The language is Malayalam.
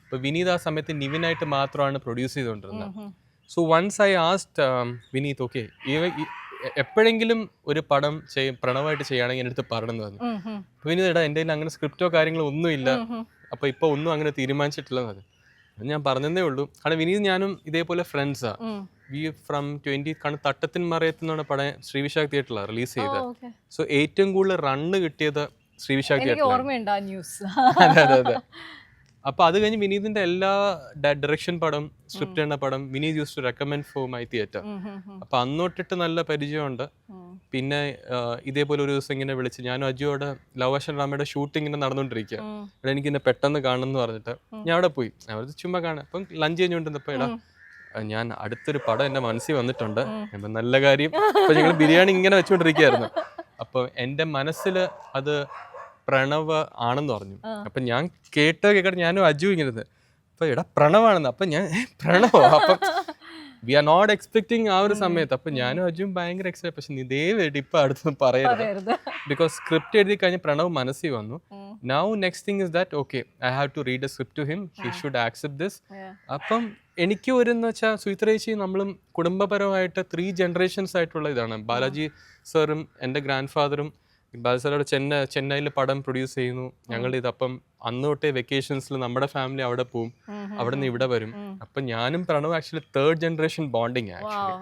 അപ്പോൾ വിനീത് ആ സമയത്ത് നിവിനായിട്ട് മാത്രമാണ് പ്രൊഡ്യൂസ് ചെയ്തുകൊണ്ടിരുന്നത്. So once I asked Vineeth, okay എപ്പോഴെങ്കിലും ഒരു പടം പ്രണവായിട്ട് ചെയ്യുകയാണെങ്കിൽ എൻ്റെ അടുത്ത് പറയണമെന്ന് പറഞ്ഞു. അപ്പോൾ വിനീത് എടാ എൻ്റെ കയ്യിൽ അങ്ങനെ സ്ക്രിപ്റ്റോ കാര്യങ്ങളോ ഒന്നുമില്ല, അപ്പോൾ ഇപ്പോൾ ഒന്നും അങ്ങനെ തീരുമാനിച്ചിട്ടില്ലെന്ന് പറഞ്ഞു. ഞാൻ പറഞ്ഞതേ ഉള്ളൂ. കാരണം വിനീത് ഞാനും ഇതേപോലെ ഫ്രണ്ട്സാ. വി ഫ്രം 20 കാരണം തട്ടത്തിൻ മറയത്ത് എന്നാണ് പടം ശ്രീവിശാഖ് തിയേറ്ററിലാണ് റിലീസ് ചെയ്തത്. സോ ഏറ്റവും കൂടുതൽ റണ്ണ് കിട്ടിയത് ശ്രീവിശാഖ് തിയേറ്ററിലാണ്. അതെ അതെ അതെ. അപ്പൊ അത് കഴിഞ്ഞ് വിനീതിന്റെ എല്ലാ ഡയറക്ഷൻ പടം, സ്ക്രിപ്റ്റ് എന്ന പടം Vineeth use to recommend for my theatre. അപ്പൊ അന്നോട്ടിട്ട് നല്ല പരിചയമുണ്ട്. പിന്നെ ഇതേപോലെ ഒരു ദിവസം ഇങ്ങനെ വിളിച്ച് ഞാനും അജുவோടെ ലവ് ആക്ഷൻ ഡ്രാമയുടെ ഷൂട്ടിംഗ് ഇങ്ങനെ നടന്നുകൊണ്ടിരിക്കുക. ഇവിടെ എനിക്ക് ഇന്നെ പെട്ടെന്ന് കാണണം എന്ന് പറഞ്ഞിട്ട് ഞാൻ അവിടെ പോയി. അവിടെ ചുമ്മാ കാണാം. അപ്പം ലഞ്ച് കഴിഞ്ഞുകൊണ്ടിരുന്നപ്പോ എടാ ഞാൻ അടുത്തൊരു പടം എൻ്റെ മനസ്സിൽ വന്നിട്ടുണ്ട്. അപ്പം നല്ല കാര്യം. അപ്പൊ ഞങ്ങൾ ബിരിയാണി ഇങ്ങനെ വെച്ചുകൊണ്ടിരിക്കുകയായിരുന്നു. അപ്പൊ എൻ്റെ മനസ്സിൽ അത് പ്രണവ് ആണെന്ന് പറഞ്ഞു. അപ്പൊ ഞാൻ കേൾക്കട്ടെ ഞാനും അജു ഇങ്ങനെ അപ്പൊ എടാ പ്രണവാണെന്ന്. അപ്പൊ ഞാൻ പ്രണവോ? അപ്പൊ വി ആർ നോട്ട് എക്സ്പെക്ടിങ് ആ ഒരു സമയത്ത്. അപ്പൊ ഞാനും അജുവും ഭയങ്കര എക്സൈറ്റ്. പക്ഷെ നീ ദയവായിട്ട് ഇപ്പൊ അടുത്തൊന്നും പറയരുത്, ബിക്കോസ് സ്ക്രിപ്റ്റ് എഴുതി കഴിഞ്ഞ് പ്രണവ് മനസ്സിൽ വന്നു. Now next thing is that okay I have to read a script to him, he should accept this. അപ്പം എനിക്ക് ഒരു വെച്ചാൽ സുഹിത്രേച്ചി നമ്മളും കുടുംബപരമായിട്ട് 3 generations ആയിട്ടുള്ള ഇതാണ്. ബാലാജി സാറും എൻ്റെ ഗ്രാൻഡ് ഫാദറും ബാലസാറോട് ചെന്നൈയിൽ പടം പ്രൊഡ്യൂസ് ചെയ്യുന്നു. ഞങ്ങൾ ഇതപ്പം അന്ന് തൊട്ടേ വെക്കേഷൻസിൽ നമ്മുടെ ഫാമിലി അവിടെ പോവും, അവിടെ നിന്ന് ഇവിടെ വരും. അപ്പം ഞാനും Pranav actually 3rd generation bonding actually.